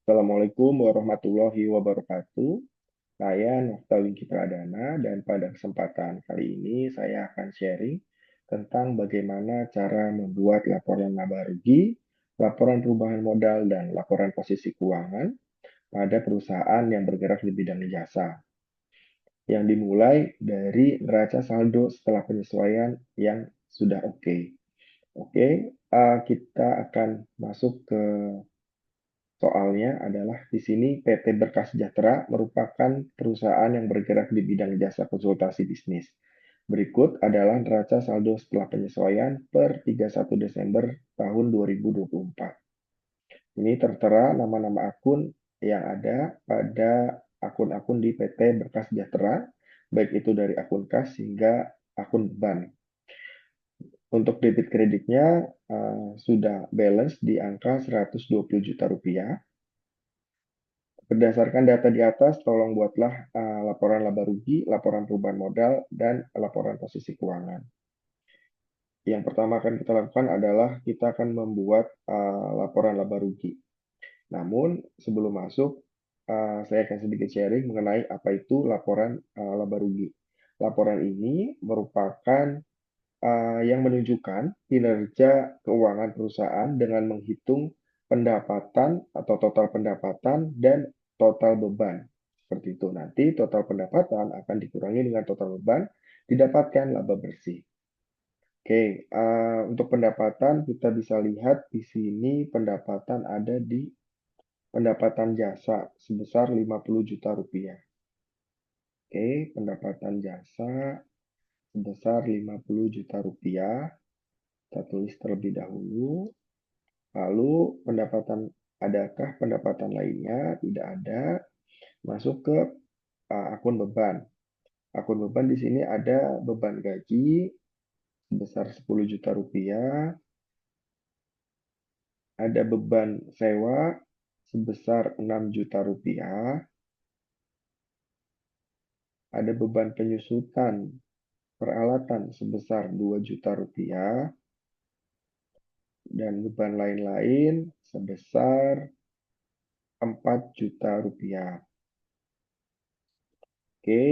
Assalamualaikum warahmatullahi wabarakatuh. Saya Noftalingki Pradana dan pada kesempatan kali ini saya akan sharing tentang bagaimana cara membuat laporan laba rugi, laporan perubahan modal, dan laporan posisi keuangan pada perusahaan yang bergerak di bidang jasa. Yang dimulai dari neraca saldo setelah penyesuaian yang sudah oke. Oke, kita akan masuk ke soalnya adalah di sini PT Berkas Sejahtera merupakan perusahaan yang bergerak di bidang jasa konsultasi bisnis. Berikut adalah neraca saldo setelah penyesuaian per 31 Desember tahun 2024. Ini tertera nama-nama akun yang ada pada akun-akun di PT Berkas Sejahtera, baik itu dari akun kas hingga akun beban. Untuk debit kreditnya sudah balance di angka 120 juta rupiah. Berdasarkan data di atas, tolong buatlah laporan laba rugi, laporan perubahan modal, dan laporan posisi keuangan. Yang pertama akan kita lakukan adalah kita akan membuat laporan laba rugi. Namun sebelum masuk, saya akan sedikit sharing mengenai apa itu laporan laba rugi. Laporan ini merupakan yang menunjukkan kinerja keuangan perusahaan dengan menghitung pendapatan atau total pendapatan dan total beban. Seperti itu. Nanti total pendapatan akan dikurangi dengan total beban, didapatkan laba bersih. Oke, untuk pendapatan kita bisa lihat di sini pendapatan ada di pendapatan jasa sebesar 50 juta rupiah. Oke, pendapatan jasa sebesar 50 juta rupiah. Kita tulis terlebih dahulu. Lalu adakah pendapatan lainnya? Tidak ada. Masuk ke akun beban. Akun beban di sini ada beban gaji sebesar 10 juta rupiah. Ada beban sewa sebesar 6 juta rupiah. Ada beban penyusutan peralatan sebesar 2 juta rupiah. Dan beban lain-lain sebesar 4 juta rupiah. Oke,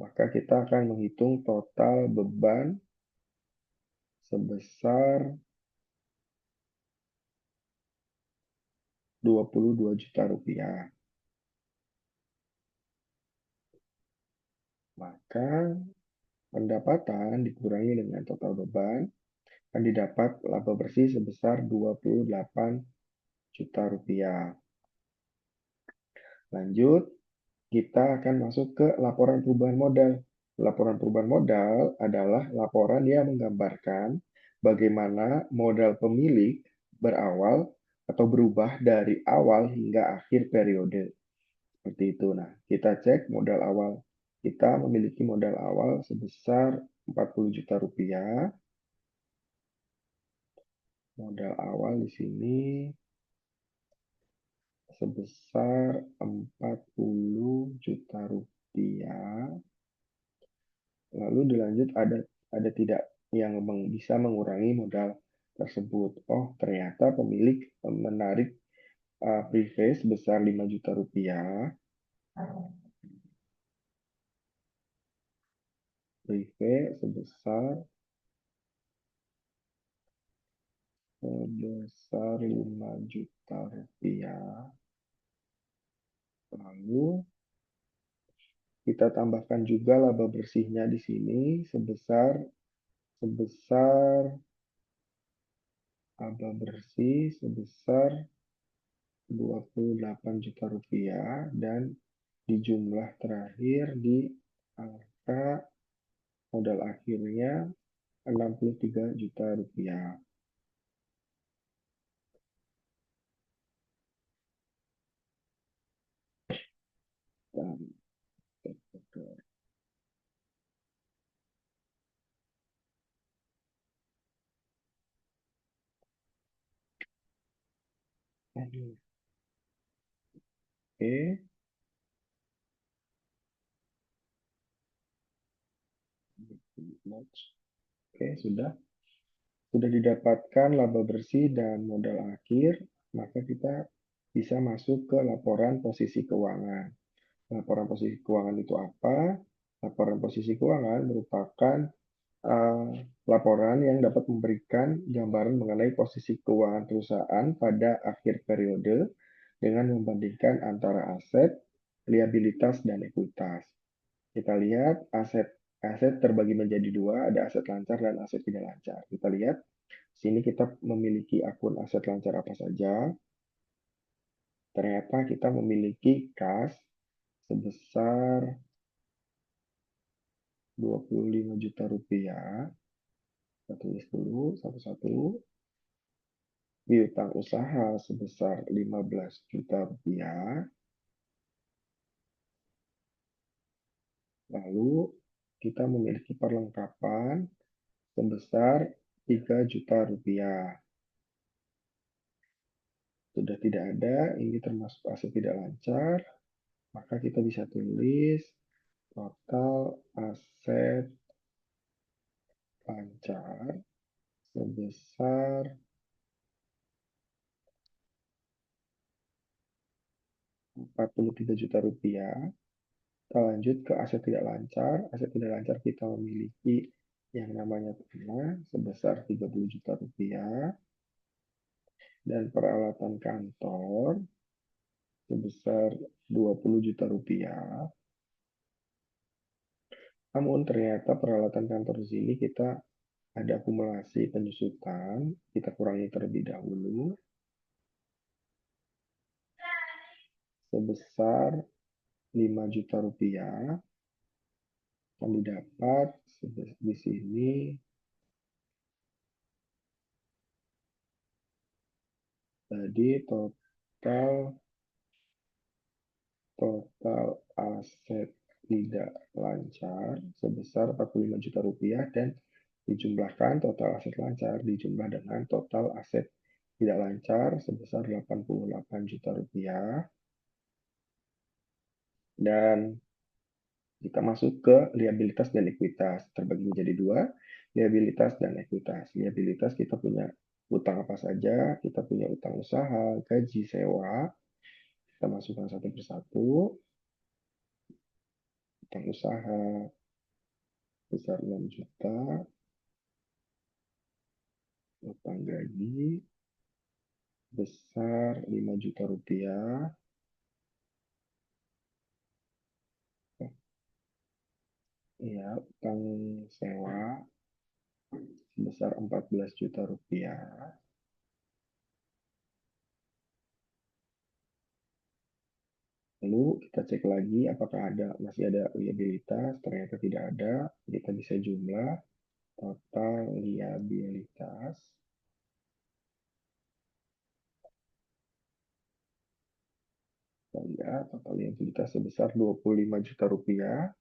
maka kita akan menghitung total beban sebesar 22 juta rupiah. Maka pendapatan dikurangi dengan total beban akan didapat laba bersih sebesar 28 juta rupiah. Lanjut, kita akan masuk ke laporan perubahan modal. Laporan perubahan modal adalah laporan yang menggambarkan bagaimana modal pemilik berawal atau berubah dari awal hingga akhir periode. Seperti itu. Nah, kita cek modal awal. Kita memiliki modal awal sebesar 40 juta rupiah. Modal awal di sini sebesar 40 juta rupiah. Lalu dilanjut ada tidak yang bisa mengurangi modal tersebut. Oh, ternyata pemilik menarik preface sebesar 5 juta rupiah. Preface sebesar 5 juta rupiah. Lalu kita tambahkan juga laba bersihnya di sini sebesar laba bersih sebesar 28 juta rupiah dan di jumlah terakhir di angka modal akhirnya 63 juta rupiah. Dan oke, oke sudah didapatkan laba bersih dan modal akhir, maka kita bisa masuk ke laporan posisi keuangan. Laporan posisi keuangan itu apa? Laporan posisi keuangan merupakan laporan yang dapat memberikan gambaran mengenai posisi keuangan perusahaan pada akhir periode dengan membandingkan antara aset, liabilitas, dan ekuitas. Kita lihat aset terbagi menjadi dua, ada aset lancar dan aset tidak lancar. Kita lihat, sini kita memiliki akun aset lancar apa saja. Ternyata kita memiliki kas sebesar 25 juta rupiah. Kita tulis dulu satu-satu. Piutang usaha sebesar 15 juta rupiah. Lalu kita memiliki perlengkapan sebesar 3 juta rupiah. Sudah tidak ada, ini termasuk aset tidak lancar, maka kita bisa tulis total aset lancar sebesar 43 juta rupiah. Kita lanjut ke aset tidak lancar. Aset tidak lancar kita memiliki yang namanya tanah sebesar 30 juta rupiah dan peralatan kantor sebesar 20 juta rupiah. Namun ternyata peralatan kantor di sini kita ada akumulasi penyusutan, kita kurangi terlebih dahulu sebesar 5 juta rupiah. Kami dapat di sini tadi total aset tidak lancar sebesar 45 juta rupiah dan dijumlahkan total aset lancar dijumlah dengan total aset tidak lancar sebesar 88 juta rupiah. Dan kita masuk ke liabilitas dan ekuitas. Terbagi menjadi dua, liabilitas dan ekuitas. Liabilitas kita punya utang apa saja, kita punya utang usaha, gaji, sewa. Kita masukkan satu persatu. Utang usaha besar 6 juta, utang gaji besar 5 juta rupiah, ya, utang sewa sebesar 14 juta rupiah. Lalu kita cek lagi apakah masih ada liabilitas, ternyata tidak ada, kita bisa jumlah total liabilitas. Kita lihat total liabilitas sebesar 25 juta rupiah.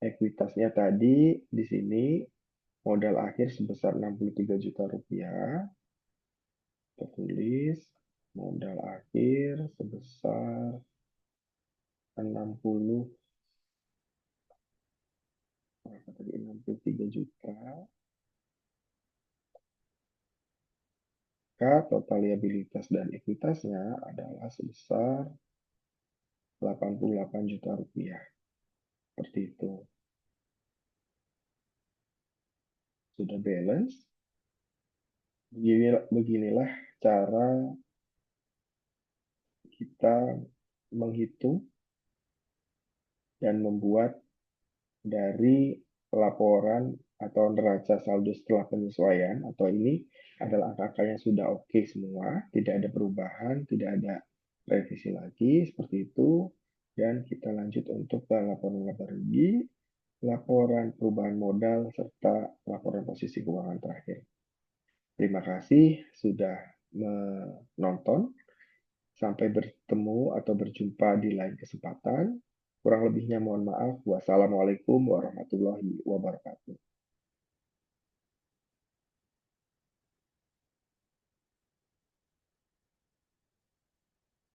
Ekuitasnya tadi di sini modal akhir sebesar 63 juta rupiah. Kita tulis modal akhir sebesar 63 juta. Maka total liabilitas dan ekuitasnya adalah sebesar 88 juta rupiah. Seperti itu. Sudah balance. Beginilah cara kita menghitung dan membuat dari laporan atau neraca saldo setelah penyesuaian, atau ini adalah angka-angka yang sudah oke semua, tidak ada perubahan, tidak ada revisi lagi, seperti itu. Dan kita lanjut untuk laporan laba rugi, laporan perubahan modal, serta laporan posisi keuangan terakhir. Terima kasih sudah menonton. Sampai bertemu atau berjumpa di lain kesempatan. Kurang lebihnya mohon maaf. Wassalamualaikum warahmatullahi wabarakatuh.